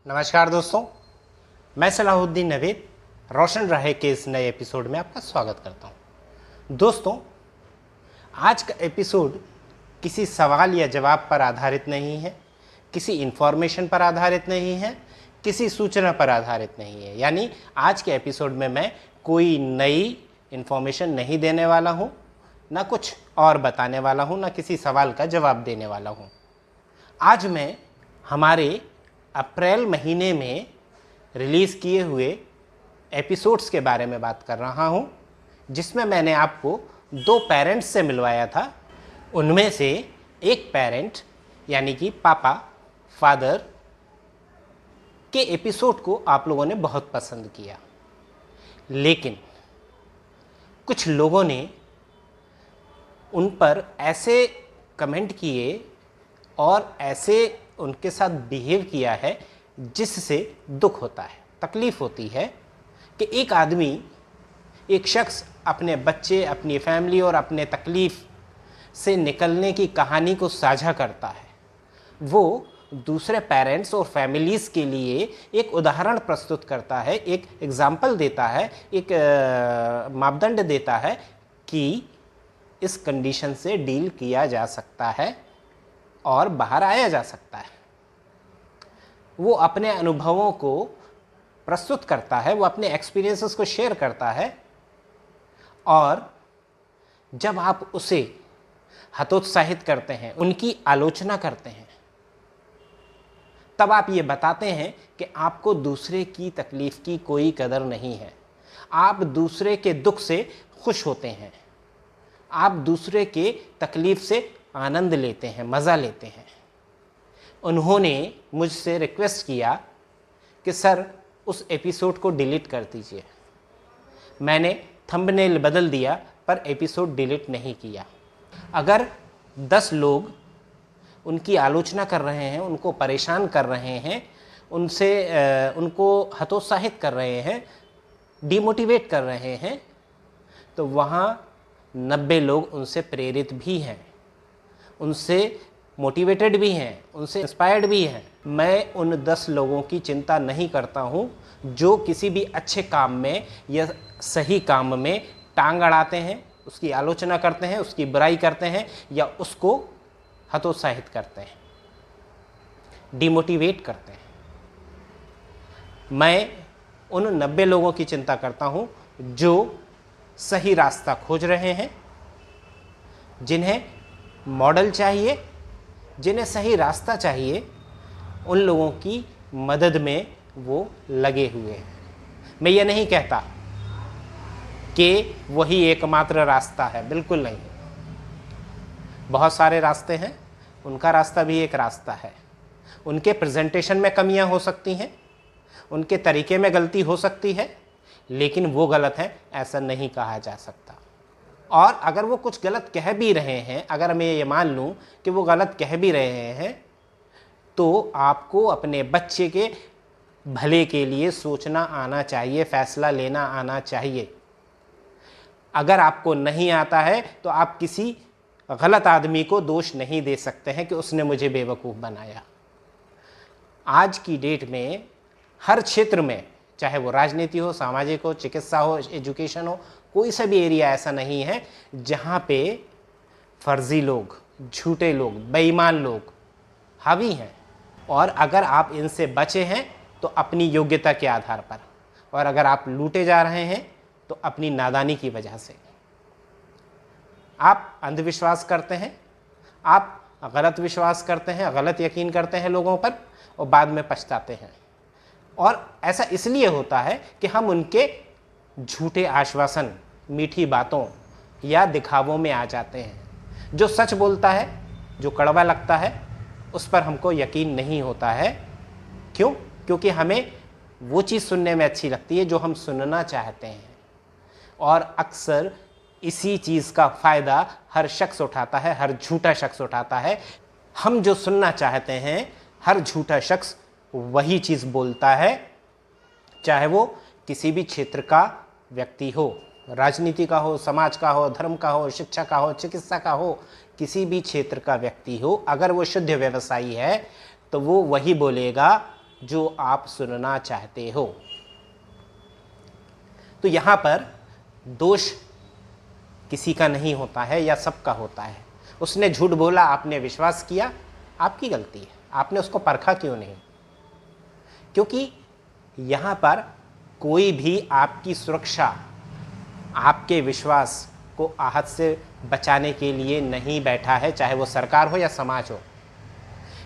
नमस्कार दोस्तों, मैं सलाहुद्दीन नवेद रोशन राहे के इस नए एपिसोड में आपका स्वागत करता हूं। दोस्तों, आज का एपिसोड किसी सवाल या जवाब पर आधारित नहीं है, किसी इन्फॉर्मेशन पर आधारित नहीं है, किसी सूचना पर आधारित नहीं है। यानी आज के एपिसोड में मैं कोई नई इन्फॉर्मेशन नहीं देने वाला हूं, ना कुछ और बताने वाला हूं, ना किसी सवाल का जवाब देने वाला हूं। आज मैं हमारे अप्रैल महीने में रिलीज़ किए हुए एपिसोड्स के बारे में बात कर रहा हूं, जिसमें मैंने आपको 2 पेरेंट्स से मिलवाया था। उनमें से एक पेरेंट यानी कि पापा, फादर के एपिसोड को आप लोगों ने बहुत पसंद किया, लेकिन कुछ लोगों ने उन पर ऐसे कमेंट किए और ऐसे उनके साथ बिहेव किया है जिससे दुख होता है, तकलीफ़ होती है कि एक आदमी, एक शख्स अपने बच्चे, अपनी फैमिली और अपने तकलीफ़ से निकलने की कहानी को साझा करता है। वो दूसरे पेरेंट्स और फैमिलीज़ के लिए एक उदाहरण प्रस्तुत करता है, एक एग्जाम्पल देता है, एक मापदंड देता है कि इस कंडीशन से डील किया जा सकता है और बाहर आया जा सकता है। वो अपने अनुभवों को प्रस्तुत करता है, वो अपने एक्सपीरियंसेस को शेयर करता है, और जब आप उसे हतोत्साहित करते हैं, उनकी आलोचना करते हैं, तब आप ये बताते हैं कि आपको दूसरे की तकलीफ़ की कोई कदर नहीं है। आप दूसरे के दुख से खुश होते हैं, आप दूसरे के तकलीफ़ से आनंद लेते हैं, मज़ा लेते हैं। उन्होंने मुझसे रिक्वेस्ट किया कि सर उस एपिसोड को डिलीट कर दीजिए। मैंने थंबनेल बदल दिया पर एपिसोड डिलीट नहीं किया। अगर 10 लोग उनकी आलोचना कर रहे हैं, उनको परेशान कर रहे हैं, उनको हतोत्साहित कर रहे हैं, डिमोटिवेट कर रहे हैं, तो वहाँ 90 लोग उनसे प्रेरित भी हैं, उनसे मोटिवेटेड भी हैं, उनसे इंस्पायर्ड भी हैं। मैं उन 10 लोगों की चिंता नहीं करता हूँ जो किसी भी अच्छे काम में या सही काम में टांग अड़ाते हैं, उसकी आलोचना करते हैं, उसकी बुराई करते हैं या उसको हतोत्साहित करते हैं, डिमोटिवेट करते हैं। मैं उन 90 लोगों की चिंता करता हूँ जो सही रास्ता खोज रहे हैं, जिन्हें मॉडल चाहिए, जिन्हें सही रास्ता चाहिए, उन लोगों की मदद में वो लगे हुए हैं। मैं ये नहीं कहता कि वही एकमात्र रास्ता है, बिल्कुल नहीं। बहुत सारे रास्ते हैं, उनका रास्ता भी एक रास्ता है। उनके प्रेजेंटेशन में कमियां हो सकती हैं, उनके तरीके में गलती हो सकती है, लेकिन वो गलत है ऐसा नहीं कहा जा सकता। और अगर वो कुछ गलत कह भी रहे हैं, अगर मैं ये मान लूँ कि वो गलत कह भी रहे हैं, तो आपको अपने बच्चे के भले के लिए सोचना आना चाहिए, फैसला लेना आना चाहिए। अगर आपको नहीं आता है तो आप किसी गलत आदमी को दोष नहीं दे सकते हैं कि उसने मुझे बेवकूफ़ बनाया। आज की डेट में हर क्षेत्र में, चाहे वो राजनीति हो, सामाजिक हो, चिकित्सा हो, एजुकेशन हो, कोई सा भी एरिया ऐसा नहीं है जहाँ पे फर्जी लोग, झूठे लोग, बेईमान लोग हावी हैं। और अगर आप इनसे बचे हैं तो अपनी योग्यता के आधार पर, और अगर आप लूटे जा रहे हैं तो अपनी नादानी की वजह से। आप अंधविश्वास करते हैं, आप गलत विश्वास करते हैं, गलत यकीन करते हैं लोगों पर, और बाद में पछताते हैं। और ऐसा इसलिए होता है कि हम उनके झूठे आश्वासन, मीठी बातों या दिखावों में आ जाते हैं। जो सच बोलता है, जो कड़वा लगता है, उस पर हमको यकीन नहीं होता है। क्यों? क्योंकि हमें वो चीज़ सुनने में अच्छी लगती है जो हम सुनना चाहते हैं, और अक्सर इसी चीज़ का फ़ायदा हर शख्स उठाता है, हर झूठा शख्स उठाता है। हम जो सुनना चाहते हैं, हर झूठा शख्स वही चीज़ बोलता है, चाहे वो किसी भी क्षेत्र का व्यक्ति हो, राजनीति का हो, समाज का हो, धर्म का हो, शिक्षा का हो, चिकित्सा का हो, किसी भी क्षेत्र का व्यक्ति हो। अगर वो शुद्ध व्यवसायी है तो वो वही बोलेगा जो आप सुनना चाहते हो। तो यहाँ पर दोष किसी का नहीं होता है या सबका होता है। उसने झूठ बोला, आपने विश्वास किया, आपकी गलती है। आपने उसको परखा क्यों नहीं? क्योंकि यहाँ पर कोई भी आपकी सुरक्षा, आपके विश्वास को आहत से बचाने के लिए नहीं बैठा है, चाहे वो सरकार हो या समाज हो।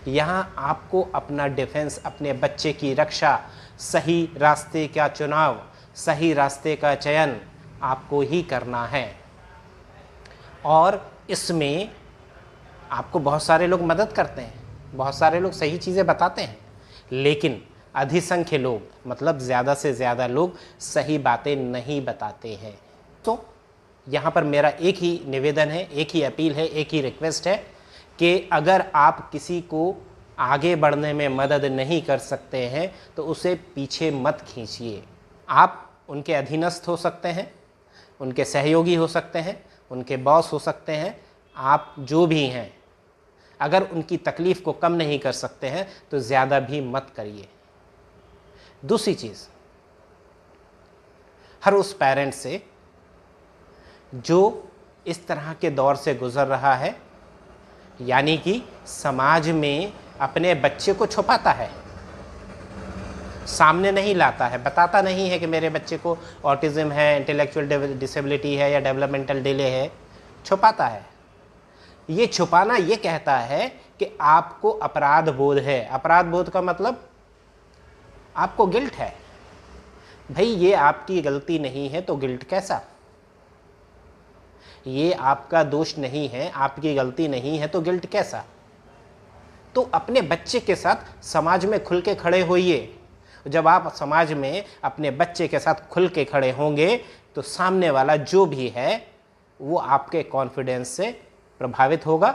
यहाँ आपको अपना डिफेंस, अपने बच्चे की रक्षा, सही रास्ते का चुनाव, सही रास्ते का चयन आपको ही करना है। और इसमें आपको बहुत सारे लोग मदद करते हैं, बहुत सारे लोग सही चीज़ें बताते हैं, लेकिन अधिसंख्य लोग, मतलब ज़्यादा से ज़्यादा लोग सही बातें नहीं बताते हैं। तो यहाँ पर मेरा एक ही निवेदन है, एक ही अपील है, एक ही रिक्वेस्ट है कि अगर आप किसी को आगे बढ़ने में मदद नहीं कर सकते हैं तो उसे पीछे मत खींचिए। आप उनके अधीनस्थ हो सकते हैं, उनके सहयोगी हो सकते हैं, उनके बॉस हो सकते हैं, आप जो भी हैं, अगर उनकी तकलीफ़ को कम नहीं कर सकते हैं तो ज़्यादा भी मत करिए। दूसरी चीज़, हर उस पेरेंट से जो इस तरह के दौर से गुज़र रहा है, यानी कि समाज में अपने बच्चे को छुपाता है, सामने नहीं लाता है, बताता नहीं है कि मेरे बच्चे को ऑटिज़म है, इंटेलेक्चुअल डिसेबिलिटी है या डेवलपमेंटल डिले है, छुपाता है। ये छुपाना ये कहता है कि आपको अपराध बोध है। अपराध बोध का मतलब आपको गिल्ट है। भाई ये आपकी गलती नहीं है तो गिल्ट कैसा? ये आपका दोष नहीं है, आपकी गलती नहीं है तो गिल्ट कैसा? तो अपने बच्चे के साथ समाज में खुल के खड़े होइए। जब आप समाज में अपने बच्चे के साथ खुल के खड़े होंगे तो सामने वाला जो भी है वो आपके कॉन्फिडेंस से प्रभावित होगा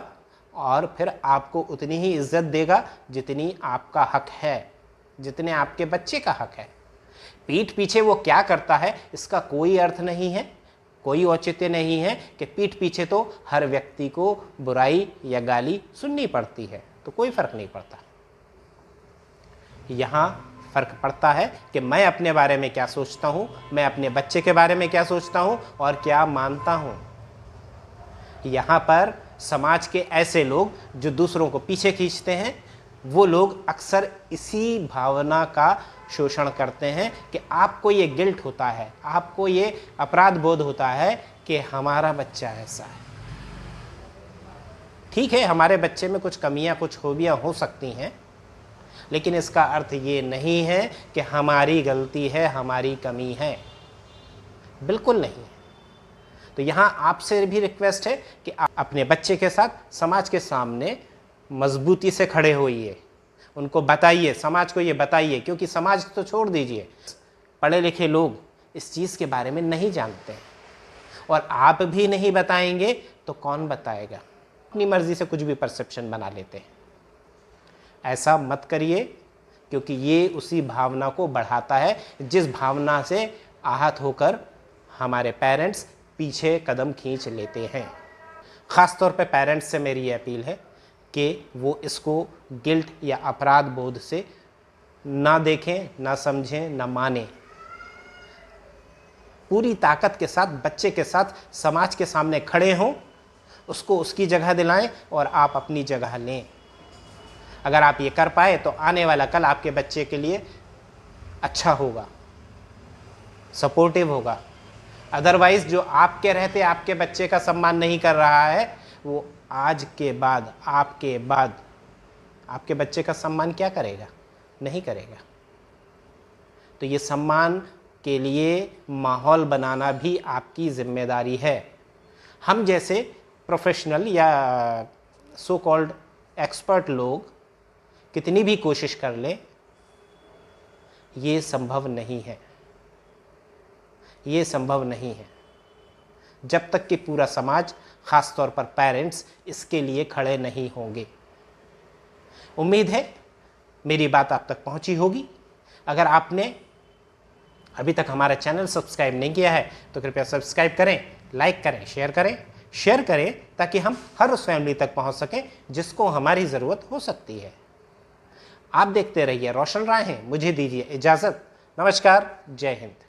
और फिर आपको उतनी ही इज्जत देगा जितनी आपका हक है, जितने आपके बच्चे का हक है। पीठ पीछे वो क्या करता है इसका कोई अर्थ नहीं है, कोई औचित्य नहीं है कि पीठ पीछे तो हर व्यक्ति को बुराई या गाली सुननी पड़ती है, तो कोई फर्क नहीं पड़ता। यहाँ फर्क पड़ता है कि मैं अपने बारे में क्या सोचता हूँ, मैं अपने बच्चे के बारे में क्या सोचता हूँ और क्या मानता हूँ। यहाँ पर समाज के ऐसे लोग जो दूसरों को पीछे खींचते हैं, वो लोग अक्सर इसी भावना का शोषण करते हैं कि आपको ये गिल्ट होता है, आपको ये अपराध बोध होता है कि हमारा बच्चा ऐसा है। ठीक है, हमारे बच्चे में कुछ कमियां, कुछ खूबियां हो सकती हैं, लेकिन इसका अर्थ ये नहीं है कि हमारी गलती है, हमारी कमी है, बिल्कुल नहीं है। तो यहाँ आपसे भी रिक्वेस्ट है कि आप अपने बच्चे के साथ समाज के सामने मजबूती से खड़े होइए, उनको बताइए, समाज को ये बताइए, क्योंकि समाज तो छोड़ दीजिए, पढ़े लिखे लोग इस चीज़ के बारे में नहीं जानते हैं और आप भी नहीं बताएंगे तो कौन बताएगा? अपनी मर्जी से कुछ भी परसेप्शन बना लेते हैं। ऐसा मत करिए, क्योंकि ये उसी भावना को बढ़ाता है जिस भावना से आहत होकर हमारे पेरेंट्स पीछे कदम खींच लेते हैं। ख़ास तौर पे पेरेंट्स से मेरी ये अपील है कि वो इसको गिल्ट या अपराध बोध से ना देखें, ना समझें, ना मानें। पूरी ताकत के साथ बच्चे के साथ समाज के सामने खड़े हों, उसको उसकी जगह दिलाएं और आप अपनी जगह लें। अगर आप ये कर पाए तो आने वाला कल आपके बच्चे के लिए अच्छा होगा, सपोर्टिव होगा। अदरवाइज़ जो आपके रहते आपके बच्चे का सम्मान नहीं कर रहा है, वो आज के बाद आपके बच्चे का सम्मान क्या करेगा? नहीं करेगा। तो ये सम्मान के लिए माहौल बनाना भी आपकी जिम्मेदारी है। हम जैसे प्रोफेशनल या सो कॉल्ड एक्सपर्ट लोग कितनी भी कोशिश कर लें, ये संभव नहीं है, ये संभव नहीं है जब तक कि पूरा समाज, ख़ास तौर पर पेरेंट्स, इसके लिए खड़े नहीं होंगे। उम्मीद है मेरी बात आप तक पहुंची होगी। अगर आपने अभी तक हमारा चैनल सब्सक्राइब नहीं किया है तो कृपया सब्सक्राइब करें, लाइक करें, शेयर करें ताकि हम हर उस फैमिली तक पहुंच सकें जिसको हमारी ज़रूरत हो सकती है। आप देखते रहिए रोशन राहें। मुझे दीजिए इजाज़त। नमस्कार, जय हिंद।